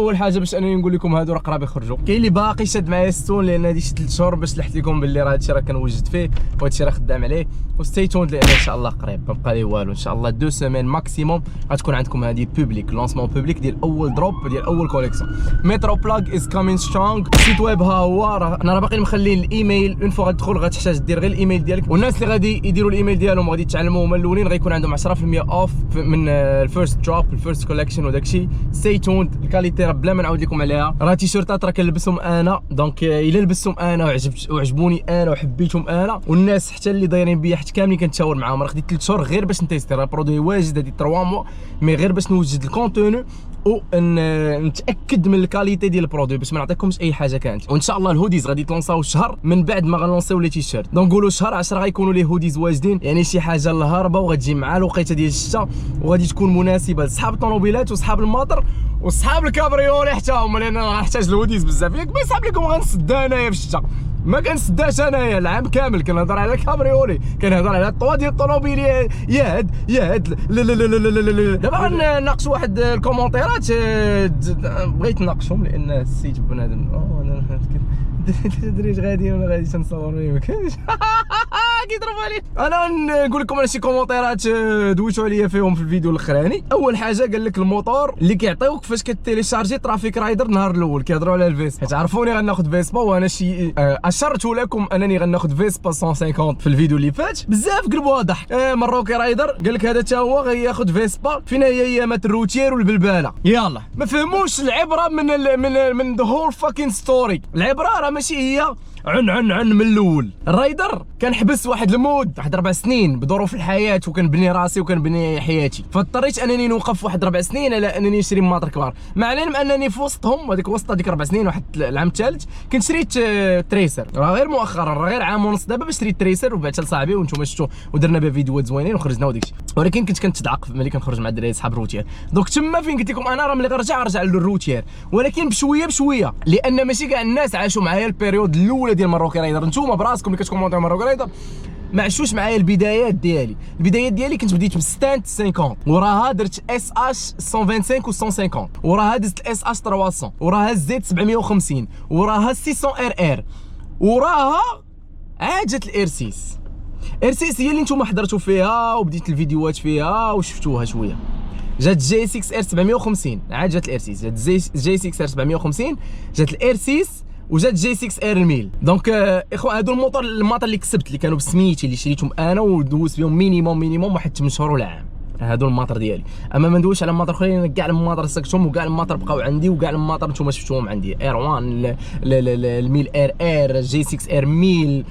اول حاجه باش انني نقول لكم هادو راه قراب يخرجوا. كاين اللي باقي شاد معايا ستون لان هادي شي 3 شهور باش لحت لكم باللي راه هادشي راه كنوجد فيه وهادشي راه خدام عليه. وستي تون لان ان شاء الله قريب ما بقى لي والو، ان شاء الله 2 سيمين ماكسيموم غتكون عندكم هادي بوبليك لونسمون بوبليك ديال اول دروب ديال اول كوليكسيون. مترو بلاغ از كامين سترونغ. سيت ويب ها هو، انا راه باقي مخلين الايميل اون فوا غتدخل غتحتاج دير غير الايميل ديالك، والناس اللي غادي يديروا الايميل ديالهم وغادي يتعلموا هما الاولين غيكون عندهم 10% اوف من الفيرست دروب الفيرست كوليكشن وداكشي. ستي تون. الكاليتي راه بلا ما نعاود لكم عليها، راه تيشيرتات راه كنلبسهم انا، دونك الا لبستهم انا وعجبوني انا وحبيتهم انا والناس حتى اللي دايرين بيا حتى كاملين كنتشاور معاهم. راه خديت 3 شهور غير باش نتيستي، راه برودوي واجد هادي 3 موا مي غير باش نوجد الكونتوني ونتاكد من الكاليتي ديال البرودوي باش ما نعطيكمش اي حاجه كانت. وان شاء الله الهوديز غادي تلونساو الشهر من بعد ما غنلونسيو لي تيشيرت، دونك نقولوا شهر 10 غيكونوا لي هوديز واجدين، يعني شي حاجه الهاربه وغتجي مع الوقيته ديال الشتاء وغادي تكون مناسبه لصحاب الطوموبيلات وصحاب الماطر وصحاب الكابريولي حتى هما، لان انا غنحتاج الهوديز بزاف. ياك ما يصحاب لكم غنسد انايا في الشتاء، ما كنسداش انايا العام كامل، كنهضر على الكابريولي، كنهضر على الطوا ديال الطوموبيل يا هاد لا لا لا لا لا لا. دابا غنناقش واحد الكومونتيرات بغيت نناقشهم لان السيت بنادم دريج غادي ولا غادي تنصور ما كاينش كيضربوا عليه. انا نقول لكم على شي كومونتيرات دويتوا عليا فيهم في الفيديو الاخراني. اول حاجه قال لك الموتور اللي كيعطيوك فاش كتيليشارجي ترافيك رايدر النهار الاول كيهضروا على الفيسبا. تعرفوني غناخذ فيسبا وانا شي اشرت لكم انني غناخذ فيسبا 150 في الفيديو اللي فات، بزاف قلبوها ضحك. مروكي رايدر قال لك هذا حتى هو غياخذ فيسبا فين هي ايامات الروتير والبلباله. يلا ما فهموش العبره من ذا هول فاكين ستوري. العبره راه ماشي هي عن من الاول. الرايدر كنحبس واحد المود واحد 4 سنين بظروف الحياه وكنبني راسي وكنبني حياتي، فاضطريت انني نوقف واحد 4 سنين على انني نشري ماطر كبار، مع العلم انني في وسطهم هذيك وسط هذيك 4 سنين واحد العام الثالث كنت شريت تريسر، راه غير مؤخرا راه غير عام ونص دابا باش شريت تريسر وبعتها لصاحبي وانتم شفتوا ودرنا به فيديوهات زوينين وخرجنا وداكشي، ولكن كنت كنتضعق ملي كنخرج مع الدراري صحاب الروتير. دونك تما فين قلت لكم انا راه ملي غنرجع للروتير، ولكن بشويه بشويه، لان ماشي كاع الناس عاشوا معايا البيريود الاولى ديال مروكي رايدر. نتوما براسكم اللي كتكومونتيو مروكي رايدر ما عشوش معايا البدايات ديالي. البدايات ديالي كنت بديت بستانت 50 وراها درت اس اش 125 و 150 وراها دزت الاس اش 300 وراها زيت 750 وراها 600 ار ار وراها عاد جات الار 6. ار 6 هي اللي نتوما حضرتوا فيها وبديت الفيديوهات فيها وشفتوها شويه. جات جي 6 ار 750 عاد جات الار 6، جات جي 6 ار 750 جات الار 6 وجات جي 6 ار 1000. دونك اخوان هادو الماطر اللي كسبت اللي كانوا بسميتي اللي شريتهم انا ودوزت بهم مينيموم واحد 8 شهور ولا عام. هادو الماطر ديالي، اما ما ندويش على الماطر اخرين، كاع الماطر سكتهم وكاع الماطر بقاو عندي وكاع الماطر نتوما شفتوهم عندي ار 1 ال 1000 ار ار جي 6 ار 1000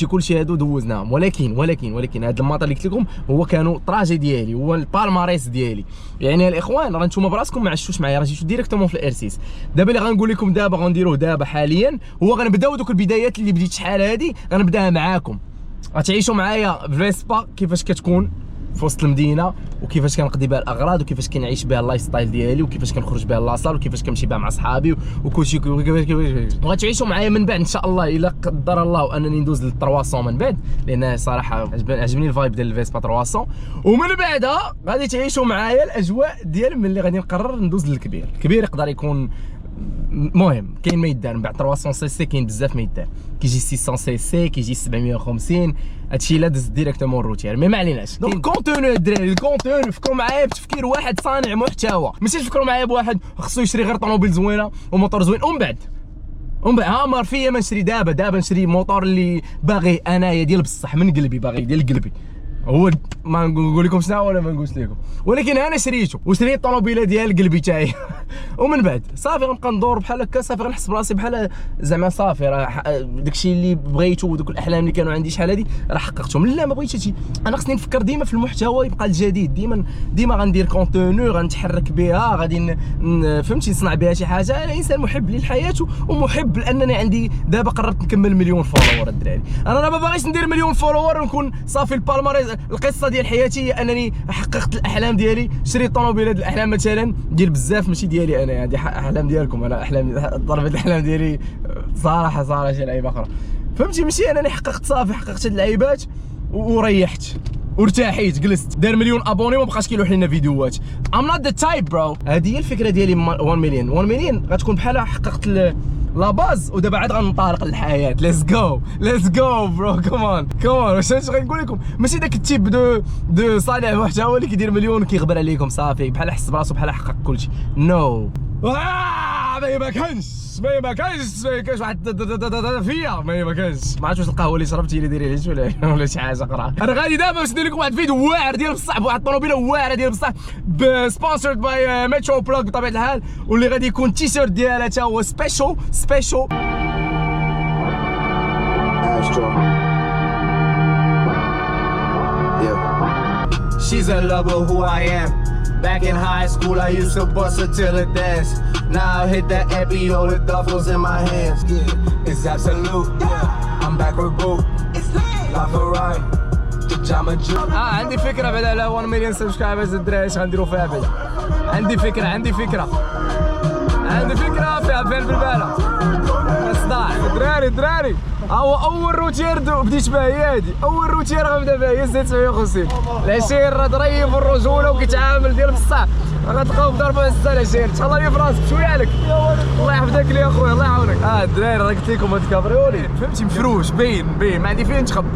كلشي هادو دوزناهم. ولكن هاد الماطر اللي قلت لكم هو كانوا طراجي ديالي، هو البالماريس ديالي. يعني الاخوان راه نتوما براسكم ما عشتوش معايا، راه جيتو ديريكتومون في الار 6. دابا اللي غنقول لكم دابا غنديروه دابا حاليا هو غنبداو دوك البدايات اللي بديت شحال هادي غنبداها معاكم. غتعيشوا معايا فيسبا كيفاش كتكون في وسط المدينه وكيفاش كنقضي بها الاغراض وكيفاش كنعيش بها اللايف ستايل ديالي وكيفاش كنخرج بها لاصال وكيفاش كنمشي بها مع صحابي وكلشي وغتعيشوا معايا من بعد ان شاء الله الا قدر الله انني ندوز لل 300 من بعد، لان صراحه عجبني الفايب ديال الفيسبا 300. ومن بعدها غادي تعيشوا معايا الاجواء ديال ملي غادي نقرر ندوز للكبير. الكبير يقدر يكون المهم كاين ما يدار من بعد 300 سي سي، كاين بزاف ما يدار، كيجي 600 سي سي كيجي 750 هادشي لا دز ديريكتومون الروتير. مي ما عليناش. دونك كونتوني الدراري، الكونتوني فكروا معايا بتفكير واحد صانع محتوى، ماشي تفكروا معايا بواحد خصو يشري غير طوموبيل زوينه وموتور زوين ومن بعد هامر فيا ما نشري دابا نشري موتور اللي باغي انايا ديال بصح من قلبي، باغي ديال قلبي. هو ما نقول لكم شنو ولا ما نقولش لكم، ولكن انا شريته وشريت الطوموبيله ديال قلبي تاعي ومن بعد صافي غنبقى ندور بحال هكا، صافي غنحس براسي بحال زعما صافي راه داكشي اللي بغيتو ودوك الاحلام اللي كانوا عندي شحال هادي راه حققتهم. لا ما بغيتش هادشي، انا خصني نفكر ديما في المحتوى يبقى الجديد، ديما غندير كونتوني غنتحرك بها، غادي فهمتي نصنع بها شي حاجه. انا انسان محب للحياه ومحب لانني عندي دابا قربت نكمل 1,000,000 فولور الدراري. انا ما باغيش ندير 1,000,000 فولور ونكون صافي البالماريز. القصه ديال حياتي هي انني حققت الاحلام ديالي، شريت طوموبيله الاحلام مثلا ديال بزاف ماشي ديالي انا، هذه احلام ديالكم. انا احلام ضربت الاحلام ديالي صراحه شي لعيبه اخرى، فهمتي؟ ماشي انني حققت صافي حققت هاد اللعيبات وريحت وارتاحيت جلست دار مليون ابوني وما بقاش كيلوح لنا فيديوهات. ام نوت ذا تايب برو. هذه هي الفكره ديالي. 1 مليون 1 مليون غتكون بحال حققت لا باز ودابا عاد غنطالق للحياه. ليتس جو برو. كمان واش غنقول لكم ماشي داك التيب دو صالح واحد هو اللي كيدير مليون وكيغبر عليكم صافي بحال حس براسو بحال حقق كلشي. نو ما كانش واحد فيا ما كانش. ما عرفتش واش القهوه اللي شربتي اللي دايره لي ولا شي حاجه اخرى. انا غادي دابا باش ندير لكم واحد الفيديو واعر ديال بصح بواحد الطوموبيله واعره ديال بصح سبونسرد باي مترو بلوك بطبيعه الحال، واللي غادي يكون تيشيرت ديالها حتى هو سبيشال. She's in love with who I am. Back in high school, I used to bust her till it dance. Now I hit the FBO with duffels in my hands. Yeah, it's absolute. Yeah, I'm back with Boo. It's La Ferrari. Pajama Jew. عندي فكرة بعد على 1 مليون سبسكرايبرز الدراري اش غنديرو فيها بعد. عندي فكرة فيها في البالة. اصداع دراري. هو اول روتير بديت بها هي هادي. اول روتير غنبدا بها هي 750. العشير راه ظريف الرجوله وكيتعامل ديال بصح غتلقاو في ضربه هزه العشير. تهلا لي في راسك شويه عليك. الله يحفظك لي اخويا الله يعاونك. الدراري راه قلت لكم هاد الكابريولي فهمتي مفروش باين ما عندي فين نتخبى.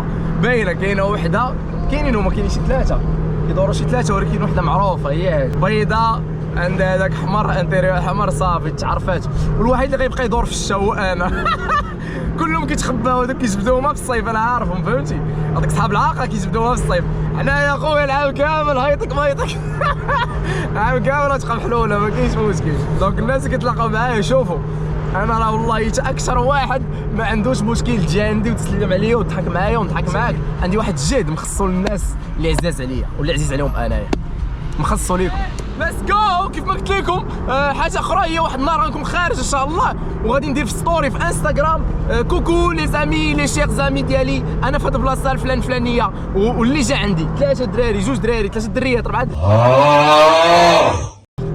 باينه كاينه وحده كاينين هما كاينين شي ثلاثه كيدوروا شي ثلاثه ولكن وحده معروفه هي بيضاء عندها داك حمر انتيريور حمر صافي تعرفات. والوحيد اللي غيبقى يدور في الشتا هو انا. كلهم كيتخباو هذوك كيجبدوها في الصيف انا عارفهم فهمتي. هذوك صحاب العاقه كيجبدوها في الصيف. حنا يا خويا العام كامل هايطك العام كامل تبقى محلوله ما كاينش مشكل. دونك الناس اللي كيتلاقاو معايا شوفوا انا راه والله اكثر واحد ما عندوش مشكل تجي عندي وتسلم عليا وتضحك معايا ونضحك معاك. عندي واحد الجهد مخصو للناس اللي عزاز عليا واللي عزيز عليهم انايا مخصو ليكم. ليتس جو. كيف ما قلت لكم حاجه اخرى هي واحد النهار غنكون خارج ان شاء الله وغادي ندير في ستوري في انستغرام كوكو لي زامي لي شيخ زامي ديالي انا في هاد البلاصه الفلانيه واللي جا عندي 3 دراري 2 دراري 3 دريات 4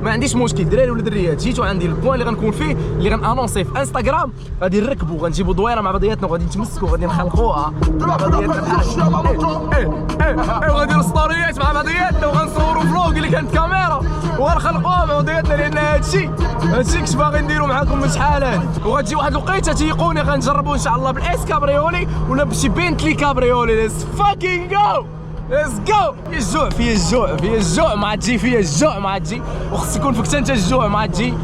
ما عنديش مشكل دراري ولا دريات. جيتوا عندي البوان اللي غنكون فيه اللي غنانونسي في انستغرام. غادي نركبوا غنجيبوا دويره مع بعضياتنا وغادي نتمسكوا غادي نخلقوها مع بعضياتنا بحال وغادي ستوريات مع بعضياتنا وغنصوروا فلوق اللي كانت كاميرا وغنخلقوها مع بعضياتنا لان هادشي كنت باغي نديرو معاكم من شحال هادي. وغتجي واحد الوقيته تيقوني غنجربوا ان شاء الله بالاس كابريولي ولا بشي بنتلي كابريولي. ليتس فاكين جو. ليتس جو. فيا الجوع ما تجي فيا الجوع ما تجي وخص يكون فيك انت الجوع ما تجي.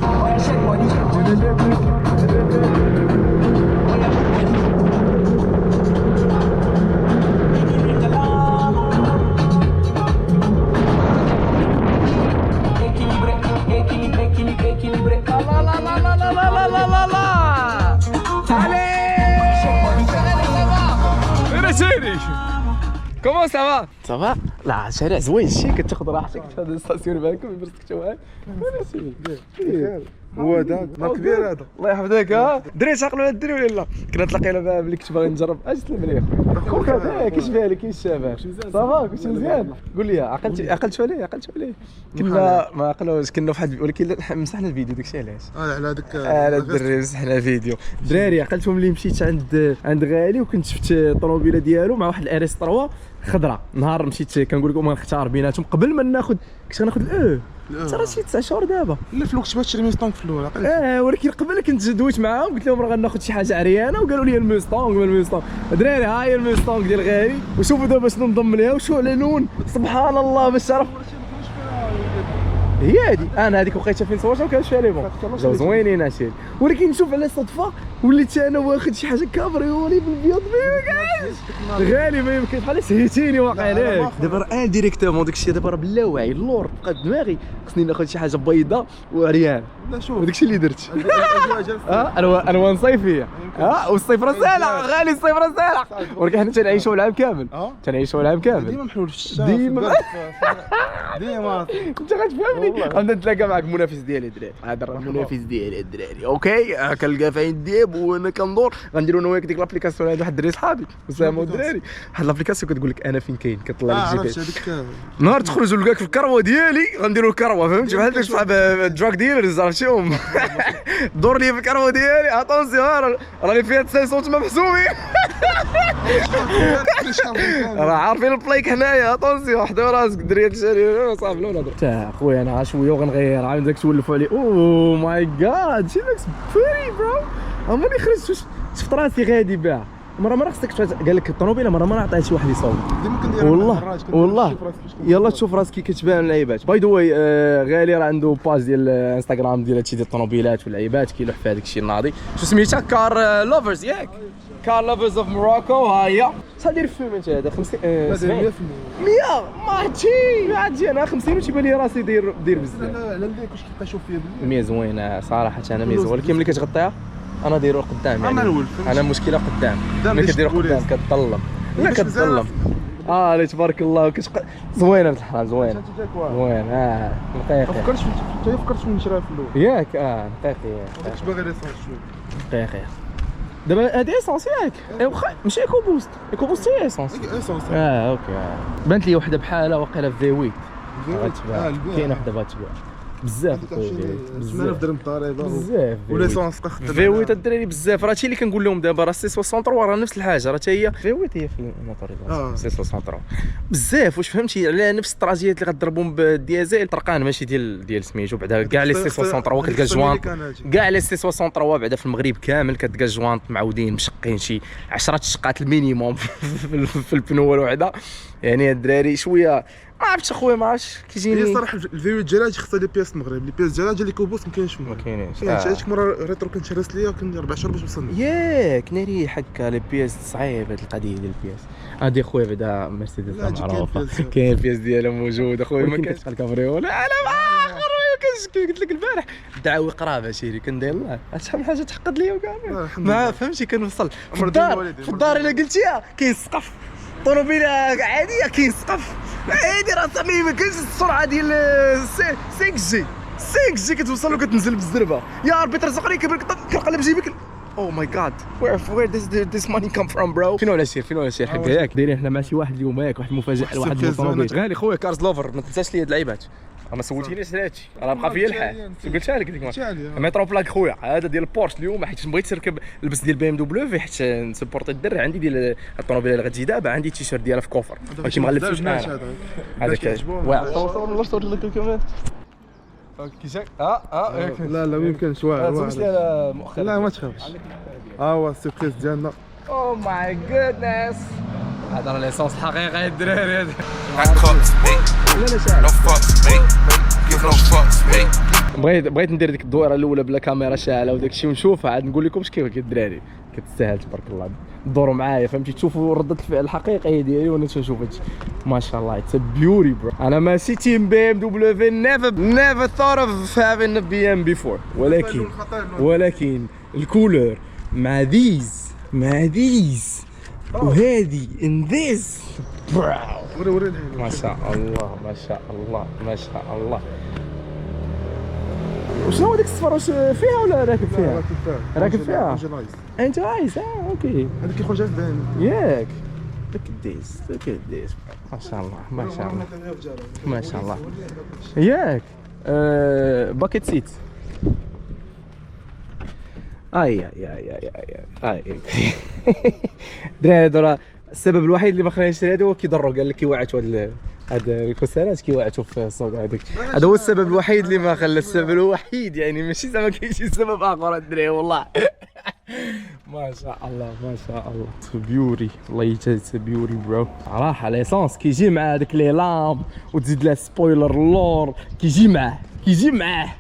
كومون سافا؟ سافا؟ لا شارع زوين شي كتاخذ راحتك في هذا الستاسيون معاكم يبرزك حتى واحد. بخير. هو هذا ما كبير هذا. الله يحفظك. دري تعقلوا الدري ولا لا؟ كنا تلاقينا بها ملي كنت باغي نجرب. اش سلم عليا خويا. خويا كيش بالك كيش شباب؟ صافا كلشي مزيان؟ قول لي عقلت عليه كنا ما عقلوش كنا في واحد ولكن مسحنا الفيديو داكشي علاش؟ على هذاك على الدري مسحنا الفيديو. دراري عقلتهم ملي مشيت عند غالي وكنت شفت الطوموبيله ديالو مع واحد الاريس 3 خضراء. نهار مشيت كنقول لكم غنختار بيناتهم قبل ما ناخذ كنت غناخذ حتى راه شي 9 شهور دابا. لا في الوقت باش تشري ميستونغ في الاول ولكن قبل كنت دويت معاهم قلت لهم راه غناخذ شي حاجه عريانه وقالوا لي الميستونغ. دراري ها هي الميستونغ ديال غالي وشوفوا دابا شنو نضم ليها وشو على لون سبحان الله باش تعرف هي هادي. انا هذيك وقيتها فين صورتها وكانت فيها لي بون جاو زوينين هادشي. ولكن نشوف على صدفه وليت انا واخد شي حاجه كابريولي بالبيض ما كاينش غالي ما يمكن بحال سهيتيني واقع عليك. دابا راه ديريكتومون داكشي دابا راه بلا واعي اللور بقى دماغي خصني ناخذ شي حاجه بيضاء وعريان. لا شوف داكشي اللي درت. الوان صيفيه والصيف راه سالع غالي الصيف راه سالع ولكن حنا تنعيشوا العام كامل ديما محلول في الشتا ديما انت غتفهمني. غنبدا نتلاقى معك المنافس ديالي الدراري. هذا راه المنافس ديالي الدراري اوكي كنلقى فين الدياب وانا كندور غنديروا انا وياك ديك لابليكاسيون. هذا واحد الدراري صحابي اسامه الدراري واحد لابليكاسيون كتقول لك انا فين كاين كطلع لك جي بي نهار تخرج ولقاك في الكروه ديالي غنديروا الكروه فهمتي بحال داك صحاب الدراك ديلرز عرفتيهم. دور لي في الكروه ديالي اتونسيون راني فيها 500 محسوبين. راه عارفين البلايك هنايا اطونسيون حدا راسك دريات الشارع صافي لا نهضر تا خويا انا شويه وغنغير عاود داك تولفوا عليه اوه ماي جاد شي لوكس بريتي برو عمرني خرجت شفت راسي غادي بها مرة خصك قال لك الطوموبيله مرة عطيها شي واحد يصوب والله يلا تشوف راسك كي كتبان العيبات باي ذا واي غالي راه عنده باج ديال انستغرام ديال هادشي ديال الطوموبيلات والعيبات كيلوح في هذاك الشيء الناضي شو سميتها كار لوفرز ياك كار لوفرز اوف موروكو ها هي شحال داير الفيلم انت هذا 50 100 ما تجي انا 50 وتيبان لي راسي داير بزاف لا لا واش كتبقى تشوف فيها بالليل 100 زوينه صراحه انا 100 ولكن ملي كتغطيها انا دايرو قدام يعني انا مشكله قدام ملي كديرو قدام كتظلم لا كتظلم لا تبارك الله زوينه بنت الحرام زوينه نقيقي فكرت فين نشريها في الاول ياك نقيقي كنت باغي ليسونس شويه نقيقي دابا هادي ايسونس ياك واخا ماشي ايكو بوست هي ايسونس اوكي بانت لي وحده بحالها واقيلا في في 8 كاينه وحده بغات تبيع بزاف 8000 درهم ضريبه بزاف وليسونس تاخذ في 8 الدراري بزاف راه هادشي اللي كنقول لهم دابا راه سي 63 راه نفس الحاجه راه هي في 8 هي في الموتوريزاسيون سي 63 بزاف واش فهمتي على نفس الطراجيات اللي غضربهم بالديازل طرقان ماشي ديال سميتو بعدا كاع لي سي 63 كتلقى جوانط كاع لي سي 63 بعدا في المغرب كامل كتلقى جوانط معودين مشقين شي 10 شقات المينيموم في البنوه الوحده يعني الدراري شويه ما عرفتش اخويا ما عرفتش كيجيني هي صراحه الفيو ديالها خصها لي بياس المغرب لي بياس ديالها ديال ليكوبوس ما كاينش ما كاينينش هذيك مره ريترو كنت شريت ليا كان 4 شهور باش وصلني ياك ناري هكا لي بياس صعيب هاد القضيه ديال البياس هادي خويا بعدا مرسيدس معروفه كاين البياس ديالها موجود اخويا ما كاينش الكافريو لا اخويا قلت لك البارح دعاوي قرابه شيري كندير الله شحال من حاجه تحقد ليا وكامل ما فهمتي كنوصل في الدار الا قلتيها كاين سقف طوموبيله عاديه كاين سقف عادي راه صاحبي ما كاينش السرعه ديال 6 جي كتوصل وكتنزل بالزربه يا ربي ترزقني كنقلب جيبك او ماي جاد وير ذيس ماني كم فروم برو فين ولا سير حق ياك دايرين حنا مع شي واحد اليوم ياك واحد المفاجاه لواحد الطوموبيل غالي خويا كارز لوفر ما تنساش لي هاد اللعيبات ما سولتينيش على هادشي راه بقى فيا الحال قلتها لك ديك ميترو بلاك خويا هذا ديال البورش اليوم حيت بغيت نركب لبس ديال بي ام دبليو حيت نسبورتي الدري عندي ديال الطوموبيله اللي غتجي دابا عندي التيشيرت ديالها في كوفر ولكن ما غنلبسوش معاها هذاك واه صور لك كمان كيشاك لا ما يمكنش واعر مؤخرا لا ما تخافش هو السيربريز ديالنا او ماي جودنس هذا راه ليسونس حقيقي الدراري هذا بغيت ندير ديك الدويره الاولى بلا كاميرا شاعله وداك الشيء ونشوفها عاد نقول لكم كيف الدراري كتستاهل تبارك الله دوروا معايا فهمتي تشوفوا ردة الفعل الحقيقيه ديالي وانا تنشوف هادشي ما شاء الله اتس بيوري برو انا ماشي تيم بي ام دبليو نيفر ثوت اوف هافين بي ام بيفور ولكن الكولر مع ذيز وهذه ان ذيس وري ما شاء الله وشنو هو ديك الصفر واش فيها ولا راكب فيها انت عايز اوكي هذاك كيخرج على البان ياك look at this ما شاء الله ياك باكيت سيت اي دراري هذا السبب الوحيد اللي ما خلانيش نشري هذا هو كيضروا قال لك كيوعتوا هاد الكسالات كيوعتوا في الصوت هذاك هذا هو السبب الوحيد اللي ما خلى السبب الوحيد يعني ماشي زعما كاين شي سبب اخر الدراري والله ما شاء الله بيوري والله يجازي بيوري برو صراحه ليسونس كيجي مع هذاك لي لام وتزيد له سبويلر اللور كيجي معاه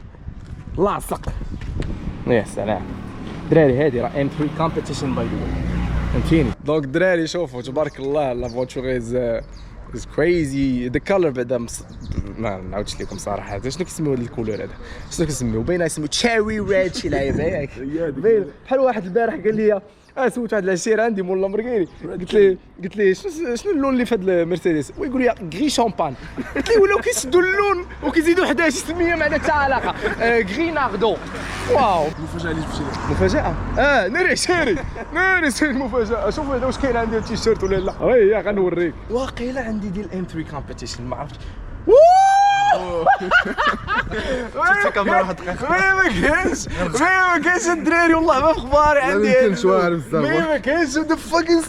لاصق يا سلام دراري هذه راه ام 3 كومبيتيشن باي ذا فهمتيني دونك دراري شوفوا تبارك الله لا فوتور از كريزي ذا كولر بعدا ما نعاودش لكم صراحه شنو كيسميوه الكولور هذا شنو كيسميوه باينه يسموه تشيري ريد شي لعيبه ياك بحال واحد البارح قال لي سولت واحد العشير عندي مول لامبورغيني قلت لي شنو اللون اللي في هاد المرسيدس ويقول لي غري شامبان قلت لي ولاو كيشدوا اللون وكيزيدوا 11 سميه ما عندها حتى علاقه غري ناردو واو المفاجاه اللي جبت لي مفاجاه ناري شاري مفاجاه شوف هذا واش كاين عندي التيشيرت ولا لا هيا غنوريك واقيلا عندي ديال ام 3 كومبيتيشن ما عرفتش كاميرا واحد دقيقة. ما كاينش الدراري والله ما في اخباري عندي. ما يمكنش واعر بزاف. ما كاينش ذا فاكين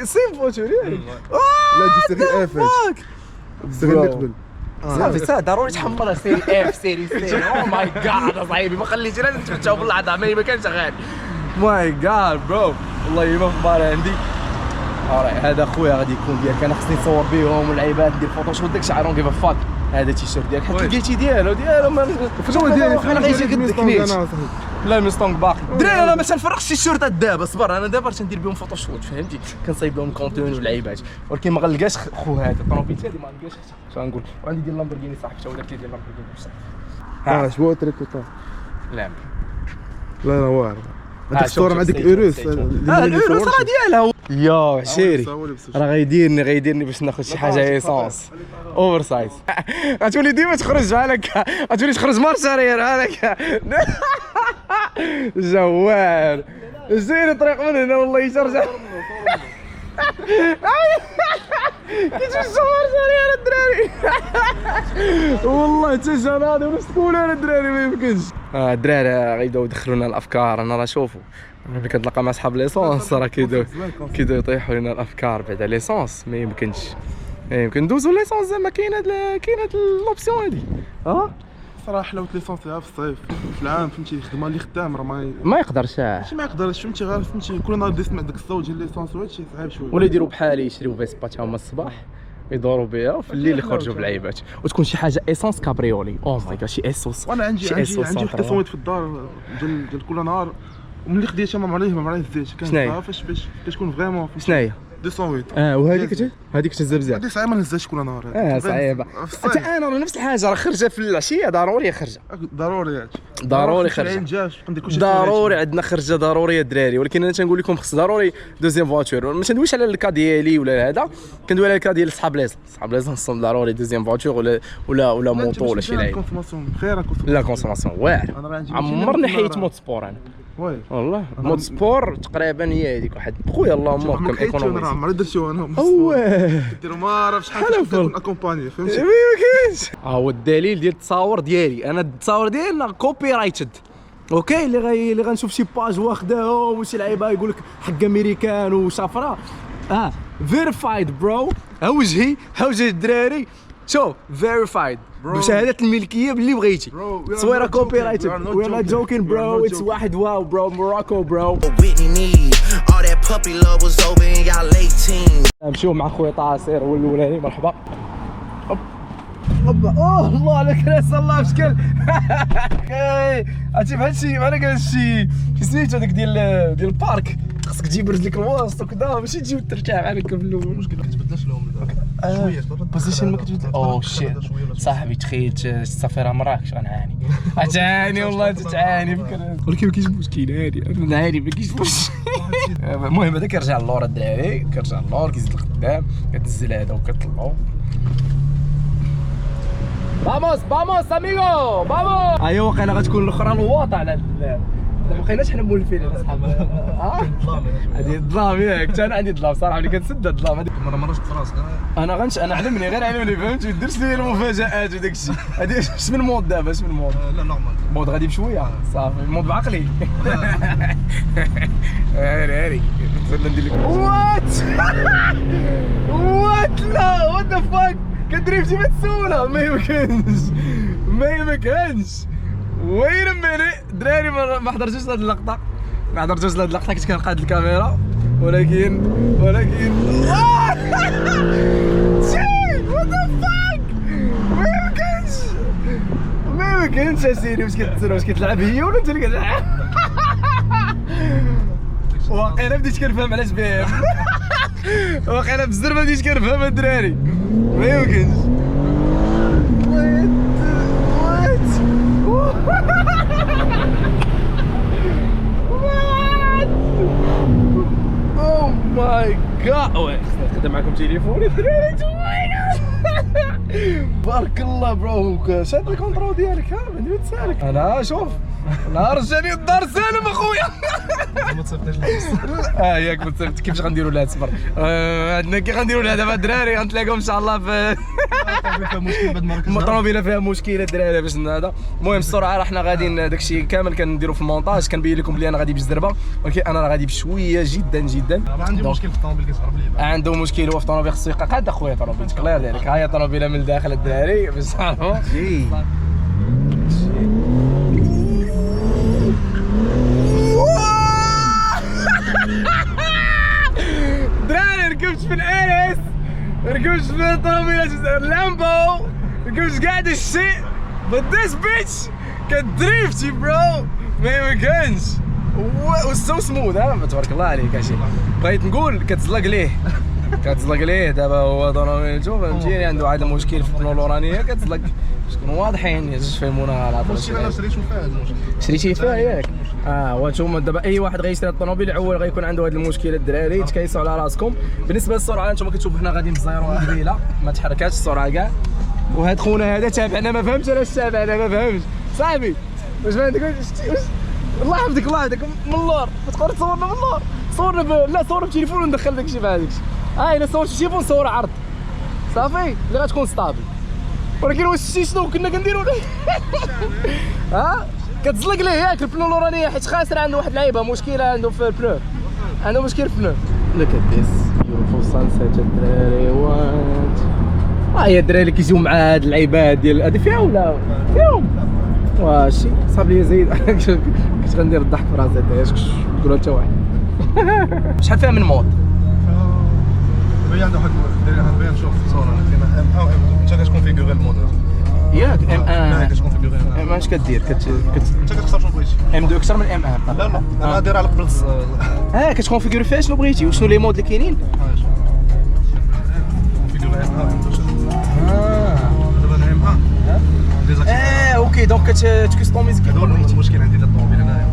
سيم فوتور لا دي سيري اف. سيري اللي قبل. صافي ضروري تحملها سيري اف سيري او ماي جاد اصاحبي ما خليتي لازم تفتحوا بالله العظيم ما كانش غالي. ماي جاد برو والله ما في بالي عندي. هذا خويا غادي يكون ديالك انا خصني نصور بهم والعيبات ندير فوتوشوب داكشي عارون كيف فاك. هذا التيشيرت ديالك حتى لقيتي ديالو ما شنو ديالي انا غير قدك لا المستونغ باقي دراري. انا ما تنفرقش التيشيرتات دابا صبر انا دابا تندير بهم فوتوشوب فهمتي كنصايب لهم كونتون والعيبات ولكن ما غنلقاش خو هذا الطروبيت هذه ما غنلقاش اش غنقول. وعندي ديال لامبورغيني صاحبي حتى هو داك ديال لامبورغيني بصح شبو تريكوطا. لا لا واعر هذيك الصورة مع ديك ايروس. الايروس راه ديالها يا عشيري راه غيديرني باش ناخذ شي حاجه ايسونس اوفر سايز. غتولي ديما تخرج بحال هكا غتولي تخرج مارشارير بحال هكا. جوال زين الطريق من هنا والله يرجع كيتمشى مارشارير الدراري. والله تجا هذا ونسكون انا الدراري ما يمكنش. الدراري غيبداو يدخلونا الافكار. انا راه شوفوا ملي كنتلاقى مع صحاب ليسونس راه كيبداو يطيحوا لنا الافكار بعد ليسونس ما يمكنش. يمكن ندوزو ليسونس زعما كاينه لوبسيون هادي. صراحة حلاوة ليسونس في الصيف في العام فهمتي الخدمة اللي خدام راه ما يقدرش ماشي ما يقدرش فهمتي غير فهمتي كل نهار يسمع داك الصوت ديال ليسونس وهادشي صعيب شويه. ولا يديروا بحالي يشريو فيسبا تا هما الصباح يدوروا بها وفي الليل يخرجوا بالعيبات وتكون شي حاجه ايسونس كابريولي. او ماي جاد شي ايسوس. وانا عندي وحده صويت في الدار ديال كل نهار وملي خديتها ما عليه الزيت كان فاش باش كتكون فريمون. شنو هي 208 وهذيك تهز بزاف. هذه صعيبه ما نهزهاش كل نهار. صعيبه حتى انا راه نفس الحاجه راه خرجه في العشيه ضروري خرجه ضروري خرجه ضروري عندنا خرجه ضروريه الدراري. ولكن انا تنقول لكم خص ضروري دوزيام فواتور. ما تندويش على الكا ديالي ولا هذا كندوي على الكا ديال صحاب ليص خصهم ضروري دوزيام فواتور ولا موطو ولا شي لعيب. لا كونسوماسيون واعر. عمرني حيت مود سبور انا والله مود سبور تقريبا هي هذيك واحد خويا اللهم وفقك ايكونومي. انا عمري درتو انا ديروا ما عرفتش شحال كنكون اكومباني فهمتي. ما كاينش هو الدليل ديال التصاور ديالي. انا التصاور ديالنا كوبي رايتد اوكي اللي غنشوف شي باج واخداهم وشي لعيبه يقول لك حق امريكان وشافره فيريفايد برو. ها وجهي الدراري شوف فيريفايد بشهادة الملكية باللي بغيتي. تصويرة كوبي رايتد. We're not joking bro. It's واحد واو برو موراكو برو. نمشيو مع خويا طاسير هو الاولاني. مرحبا. اوه الله على كراس الله بشكل. عرفتي بحال شي بحال هكا شي سميتو هذاك ديال البارك خصك تجيب رجليك الوسط وكذا ماشي تجي ترتاح بحال هكا في الاول. المشكل ما كتبدلش لهم شويه بوزيشن ما كتبدل. اوه شيت صاحبي تخيل تسافر مراكش غنعاني. تعاني والله تعاني ولكن ما كاينش مشكل عادي ما كاينش مشكل. المهم هذا كيرجع للور الدراري كيرجع للور كيزيد لقدام كتنزل هذا وكتطلعو. Vamos amigo vamos. ايوا واقيلا غتكون الاخرى الواطه على ما بقيناش حنا مولفين اصحاب. هادي الظلام ياك حتى انا عندي الظلام صراحه ملي كنسد الظلام هذيك مره شفت راسك. انا علمني غير علمني فهمتي درت لي المفاجآت وداك الشيء. هادي اش من مود دابا اش من مود؟ لا نورمال مود غادي بشويه صافي مود بعقلي. هاري زدنا ندير لك وات لا وات ذا فاك كدريفتي متسولة. ما يمكنش وين مني دراري ما حضرتوش لهاد اللقطة كنت كنقاد الكاميرا ولكن شي وات ذا فاك ما يمكنش اسيدي. واش كتلعب هي ولا انت اللي كتلعب؟ واقيلا بديت كنفهم علاش بهم. واقيلا بزاف بديت كنفهم الدراري ما يمكنش. او ماي جاد وي خدام معكم تليفوني الدراري بارك الله برو شاد الكونترول ديالك. ها ما تسالك انا شوف انا رجعني الدار سالم اخويا. ما تصيفطنيش ياك ما تصيفط كيفاش غنديروا لها الصبر عندنا كي غنديروا لها دابا الدراري غنتلاقاو ان شاء الله في فيها مشكل بعد ما ركزنا الطوموبيله فيها مشكله الدراري باش هذا. المهم السرعه راه حنا غاديين داكشي كامل كنديروا في المونتاج كنبين لكم بلي انا غادي بزربه ولكن انا راه غادي بشويه جدا جدا. ما عندي مشكل في الطوموبيل كيتهرب لي عنده مشكل هو في الطوموبيل خصو يقاد قاد اخويا طوموبيل كلير ديالك ها هي طوموبيله من الداخل الدراري باش تعرفوا دراري ركبت في الاريس ركبت في الطوموبيله لامبو ركبت كاع داكشي بديس بيتش كدريفتي برو ما يمكنش والسو سموث ها تبارك الله عليك اجي بغيت نقول كتزلق ليه دابا هو طوموبيلتو فهمتيني عنده واحد المشكل في البنو الاورانيه كتزلق باش نكونوا واضحين باش تفهمونا على المشكل انا شريتو فيها هذا المشكل شريتي فيها ياك وانتم دابا اي واحد غيشري الطوموبيل اول غيكون عنده هذه المشكله الدراري تكيسوا على راسكم. بالنسبه للسرعه انتم كتشوفوا حنا غاديين بالزيرو قبيله ما تحركاتش السرعه كاع وهاد خونا هذا تابعنا ما فهمتش علاش تابعنا ما فهمتش صاحبي واش ما عندك الله يحفظك الله يهديك من اللور ما تقدر تصورنا من اللور صورنا لا صورنا بتليفون وندخل داكشي بحال داكشي الا صورت بتليفون صور عرض صافي اللي غتكون ستابل ولكن واش شتي شنو كنا كنديروا كتزلق ليه ياك البنو الاورانيه حيت خاسر عنده واحد اللعيبه مشكله عنده في البنو عنده مشكل في البنو. لك ديس يوفو سانسيت الدراري وات هي الدراري اللي كيجيو مع هاد اللعيبات ديال هادي فيها ولا فيهم واشي صاب لي زايد كنت غندير الضحك في راسي تقولها حتى واحد. شحال فيها من مود؟ هي عندها واحد الدراري نشوف الصوره كاينه ام او ام انت كتكونفيغوري المود ياك ام كتكونفيغوري ام اش كدير انت كتختار شنو بغيتي ام 2 اكثر من ام 1 لا انا دايرها على قبل كتكونفيغوري فيها شنو بغيتي وشنو لي مود اللي كاينين كونفيغوري ام او ام 2 دابا انا ام 1 اوكي دونك كتكستوميز هذا هو المشكل عندي ديال الطوموبيل انايا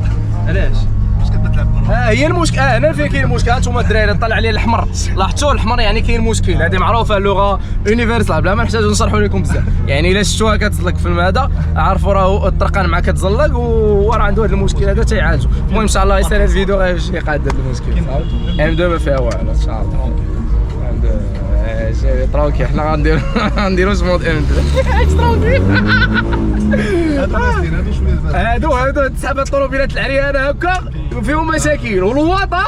علاش باش كتبدل هي المشكل انا فين كاين المشكل انتم الدراري طلع عليه الاحمر لاحظتوا الاحمر يعني كاين مشكل هذه معروفه اللغه يونيفرسال بلا ما نحتاجوا نشرحوا لكم بزاف يعني الا شفتوها كتزلق في الماء عرفوا راه الطرقان مع كتزلق وراه عنده هذا المشكل هذا تيعالجوا. المهم ان شاء الله يسال هذا الفيديو غيمشي يقاد هذا المشكل ام 2 ما فيها والو ان شاء الله عند ترونكي حنا غنديرو مود ام 2 ترونكي هادو تسحب الطوموبيلات العريانه هكا وفيهم مشاكل والواطه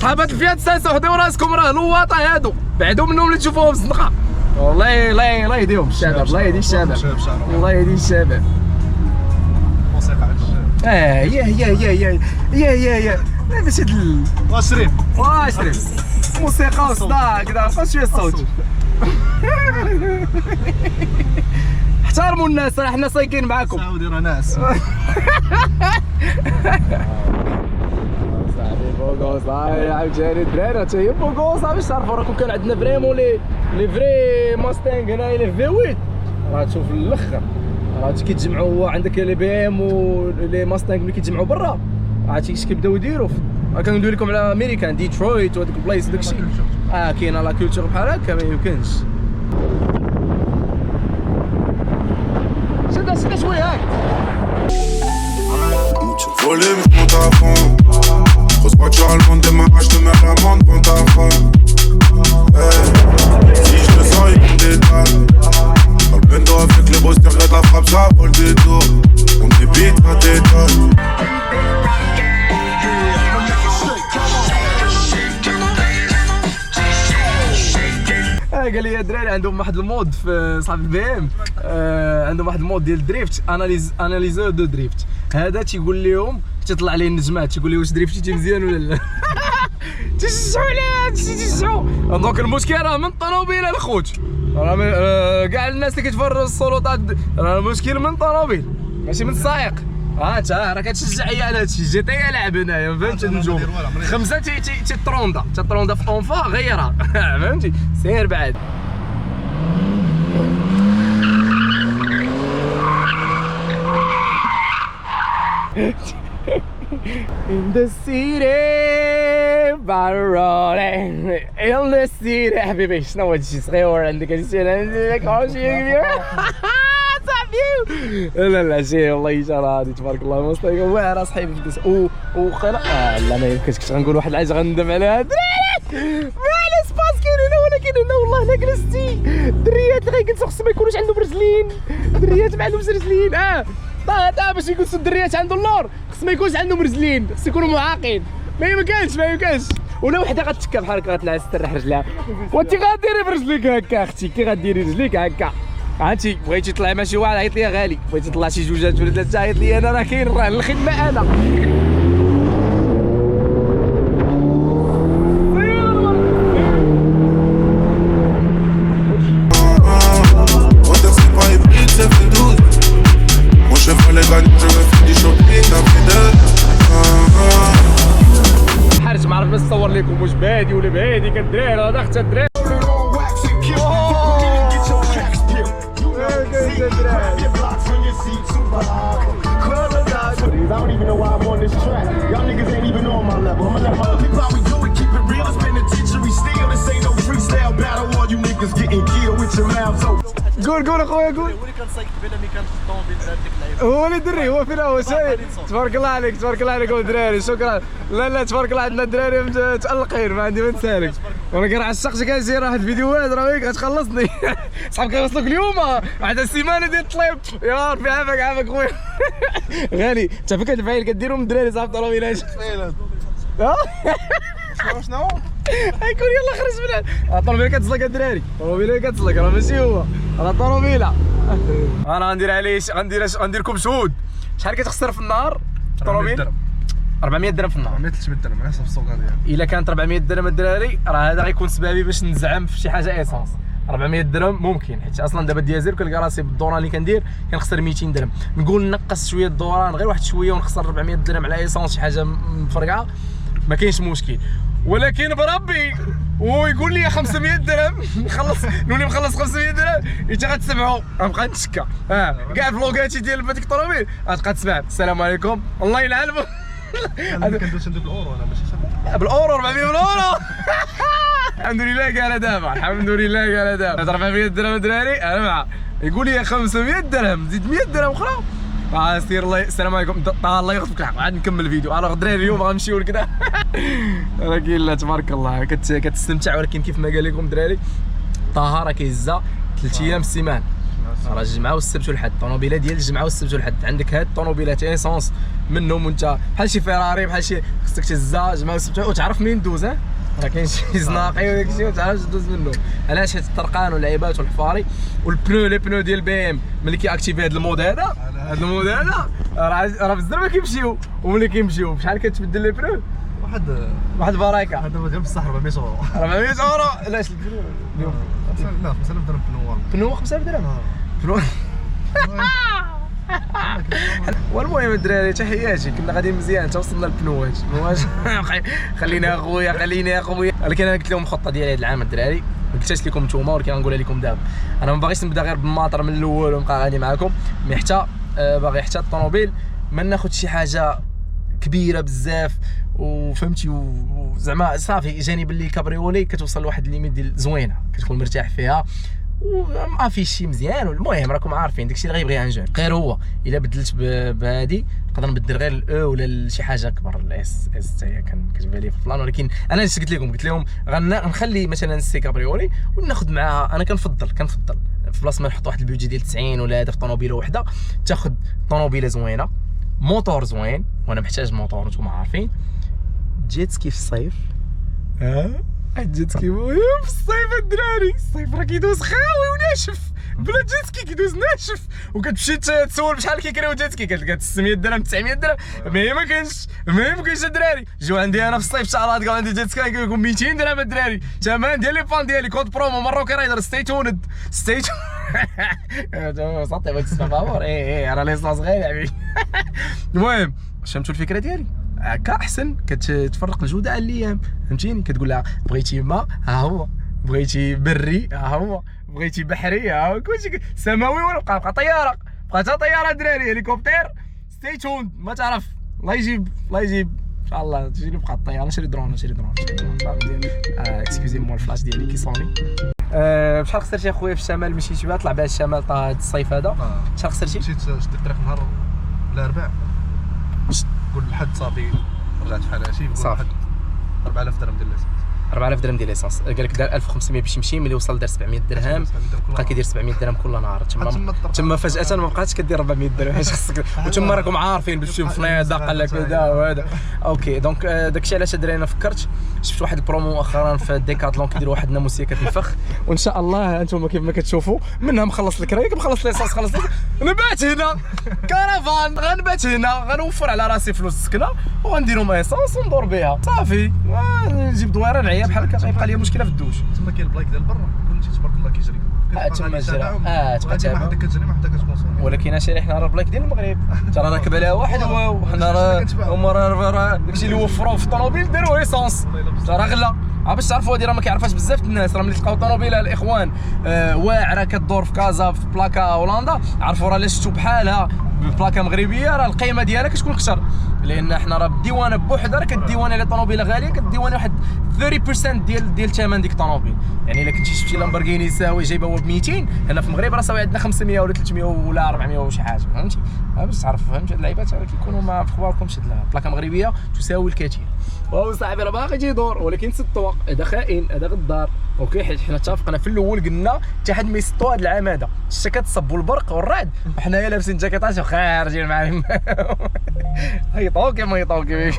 صحابات الفيات 511 راسكم راه لواطه هادو بعدوا منهم اللي تشوفوهم في الزنقه والله الله يهديهم الشباب الله يهدي الشباب الله يهدي الشباب موسيقى على الشباب يا باش هاد واشرين موسيقى وصداع كذا بقى شويه الصوت احترموا الناس راه حنا سايقين معاكم سعودي راه ناس صاحبي بوغوس عاوتاني الدراري حتى هي بوغوس باش تعرفوا راكم كان عندنا فريمون لي فري ماستانغ هنايا لي في 8 راه تشوف الاخر راه كيتجمعوا عندك لي بي ام ولي ماستانغ اللي كيتجمعوا برا عرفتي اش كيبداو يديروا كندوي لكم على امريكان ديترويت وهذوك البلايص داكشي كاينه لا كولتور بحال هكا ما يمكنش شد شويه هاك Voler mes comptes à fond. Grosse voiture allemande, démarrage, je te mets la vente pour ta femme. Hey. Si je te sens, ils font des dalles. Dans le bendo avec les boss, regarde la frappe, ça vole des dos. On débite à tes dalles. قال لي الدراري عندهم واحد المود في صاحب البي ام عندهم واحد المود ديال الدريفت اناليزور دو دريفت هذا تيقول لهم تيطلع عليه النجمات تيقول لي واش دريفتي مزيان ولا لا تشجعوا عليه تشجعوا دونك المشكل راه من الطوموبيل الخوت راه كاع الناس اللي كيتفرجوا السلطات راه المشكل من الطوموبيل ماشي من السائق انت راه كتشجع على هادشي جي تي لعب هنايا فهمت النجوم 5 تي في اونفا غيرها فهمتي سير بعد In the city rolling in the city حبيبي شنو هادشي صغير عندك هادشي عندك شي كبير لا شي والله شرا هادي تبارك الله مصطفى واعره صحيبي وقيلا لا ما يمكنش كنت غنقول واحد الحاجه غندم عليها دراري على سباس كاين هنا ولكن هنا والله الا جلستي الدريات اللي غيجلسوا خصهم ما يكونوش عندهم رجلين الدريات ما عندهمش رجلين باش يجلسوا الدريات عندهم اللور خص ما يكونش عندهم رجلين خص يكونوا معاقين ما يمكنش ولا وحده غتشكى بحال هكا غتنعس تريح رجلها وانت غديري برجليك هكا اختي كي غديري رجليك هكا عرفتي بغيتي تطلعي مع شي واحد عيط ليا غالي بغيتي تطلع شي جوجات ولا ثلاثه عيط ليا انا راه كاين راه الخدمه انا حرج ما عرفت نصور لكم واش بادي ولا بادي كدراري هذا اختي الدراري I don't even know why I'm on this track. Y'all niggas ain't even on my level. I'ma let my people how we do it, keep it real. It's penitentiary steel. This ain't no freestyle battle. All you niggas getting killed with your mouths open. قول اخويا قول هو اللي كنسايق قبيله ملي كانت الطوموبيل ديك اللعيبه هو اللي دري هو فين هو سايق تبارك الله عليك تبارك الله عليكم الدراري شكرا لا تبارك الله عندنا الدراري متألقين ما عندي ما نسالك وانا كنعشقش كنسير واحد الفيديوهات راه هيك غتخلصني صحاب كيوصلوك اليوم واحد السيمانه ديال الطليب يا ربي عافاك خويا غالي انت فين كتفايل كديروا من الدراري صاحب طوموبيلات شنو غيكون يلا خرج من الطوموبيله كتزلق الدراري الطوموبيله كتزلق راه ماشي هو راه الطوموبيله انا غندير عليه غندير لكم شهود شحال كتخسر في النهار الطوموبيل 400 درهم في النهار 300 درهم على حسب السوق ديالك الا كانت 400 درهم الدراري راه هذا غيكون سبابي باش نزعم في شي حاجه اسونس 400 درهم ممكن حيت اصلا دابا ديازير كنلقى راسي بالدوران اللي كندير كنخسر 200 درهم نقول نقص شويه الدوران غير واحد شويه ونخسر 400 درهم على اسونس شي حاجه مفرقعه ما كاينش مشكل ولكن بربي هو يقول لي 500 درهم نخلص نولي مخلص 500 درهم انت غتسمعوا غنبقى نتشكى كاع فلوغاتي ديال هذيك الطوموبيل غتبقى تسمع السلام عليكم الله يلعن انا كندوز ندير بالاورو انا ماشي بالاورو 400 بالاورو الحمد لله قال دابا الحمد لله قال دابا 400 درهم الدراري انا معاه يقول لي 500 درهم زيد 100 درهم اخرى سير الله السلام عليكم الله يغفرك الحق عاد نكمل الفيديو انا الدراري اليوم غنمشيو لكذا ولكن لا تبارك الله كتستمتع ولكن كيف ما قال لكم الدراري طه راه كيهزها 3 ايام في السيمانه راه الجمعه والسبت والحد الطوموبيله ديال الجمعه والسبت والحد عندك هاد الطوموبيلات اسونس منهم وانت بحال شي فيراري بحال شي خصك تهزها الجمعه والسبت وتعرف منين دوز راه كاين شي زناقي وداك الشيء وتعرفش دوز منه علاش حيت الطرقان واللعيبات والحفاري والبنو لي بنو ديال بي ام ملي كياكتيفي هاد المود هذا راه بزاف ما كيمشيو وملي كيمشيو بشحال كتبدل لي بنو واحد البركه هذا دابا بصح 400 اورو 400 اورو علاش اليوم لا 5000 درهم بنو 5000 درهم بنو والمهم الدراري تحياتي كنا غاديين مزيان حتى وصلنا للبنوات خلينا اخويا ولكن انا قلت لهم الخطه ديالي هذا العام الدراري ما قلتهاش لكم نتوما ولكن غنقولها لكم دابا انا ما باغيش نبدا غير بالماطر من الاول ونبقى غادي معاكم مي حتى باغي حتى الطوموبيل ما ناخذ شي حاجه كبيره بزاف وفهمتي وزعما صافي جاني باللي كابريولي كتوصل لواحد الليميت ديال زوينه كتكون مرتاح فيها وما فيش شي مزيان والمهم راكم عارفين داكشي اللي غيبغي انجون غير هو الا بدلت بهادي نقدر نبدل غير الاو ولا شي حاجه اكبر الاس حتى هي كتبان لي في البلان ولكن انا اش قلت لهم غنخلي مثلا السي كابريولي وناخذ معاها انا كنفضل في بلاصه ما نحط واحد البيجي ديال 90 ولا هذا في طوموبيله وحده تاخذ طوموبيله زوينه موتور زوين وانا محتاج موتور نتوما عارفين جيت سكي في الصيف جيت سكي في الصيف الدراري الصيف راه كيدوز خاوي وناشف بلا جيت سكي كيدوز ناشف وكتمشي تسول بشحال كيكريو جيت سكي كتلقى 600 درهم 900 درهم ما يمكنش الدراري جيو عندي انا في الصيف شهرات كاع عندي جيت سكي كيكون 200 درهم الدراري الثمن ديال لي فان ديالي كود برومو مروكي رايدر ستي توند صافي بغيت تسمع فابور راه ليسونس غير يا حبيبي المهم فهمتوا الفكره ديالي هكا احسن كتفرق الجوده على الايام فهمتيني كتقول لها بغيتي ماء ها هو بغيتي بري ها هو بغيتي بحري ها هو كلشي سماوي ولا بقى طياره بقات طياره دراري هليكوبتر ستي تون ما تعرف الله يجيب ان شاء الله تجيني بقى الطياره نشري درون اكسكيوزي مو الفلاش ديالي كيصوني بشحال خسرتي اخويا في الشمال مشيتي بها طلع بها الشمال طا هاد الصيف هذا شحال خسرتي؟ مشيت شديت الطريق نهار الاربعاء قول الحد صافي رجعت في حالاتي صافي 4000 درهم ديال الاساس 4000 درهم ديال ليسانس قال لك دار 1500 باش يمشي ملي وصل دار 700 درهم بقى كيدير 700 درهم كل نهار تما فجاه ما بقاتش كدير 400 درهم اش خصك وتما راكم عارفين باش تمشيو فنيضه قال لك هذا وهذا اوكي دونك داكشي علاش دري انا فكرت شفت واحد البرومو مؤخرا في ديكاتلون كيديروا واحد الناموسيه كتنفخ وان شاء الله انتم كيف ما كتشوفوا منها مخلص الكريك مخلص ليسانس خلص نبات هنا كرفان غنبات هنا غنوفر على راسي فلوس السكنه وغنديروا ايسانس وندور بها صافي نجيب دويره نعيا بحال هكا غيبقى لي مشكله في الدوش تما كاين البلايك ديال برا كلشي تبارك الله كيجري تما الجرا تبقى تما حتى كتجري ما حتى كتكون صغير ولكن اش حنا راه البلايك ديال المغرب ترى راكب عليها واحد وحنا راه داكشي اللي وفروه في الطوموبيل داروا ايسانس راه غلا باش تعرفوا هادي راه ما كيعرفهاش بزاف الناس راه ملي تلقاو طوموبيله الاخوان واعره كدور في كازا في بلاكا هولندا عرفوا راه الا شفتوا بحالها ببلاكا مغربيه راه القيمه ديالها كتكون اكثر لان حنا راه بالديوانه بوحدها راه كديواني على طوموبيله غاليه كديواني واحد 30% ديال ثمن ديك الطوموبيل يعني الا كنتي شفتي لامبورغيني ساوي جايبه هو ب 200 هنا في المغرب راه ساوي عندنا 500 ولا 300 ولا 400 وشي حاجه فهمتي باش تعرف فهمت هاد اللعيبات راه كيكونوا ما في اخباركمش هاد البلاكه مغربيه تساوي الكثير وهو صاحبي راه باغي يجي يدور ولكن سطوا هذا خائن هذا غدار اوكي حنا اتفقنا في الاول قلنا حتى حد ما يسطوا هاد العام هذا الشتا كتصبوا البرق والرعد وحنايا لابسين جاكيطات وخارجين معاهم هيطوكي ما يطوكي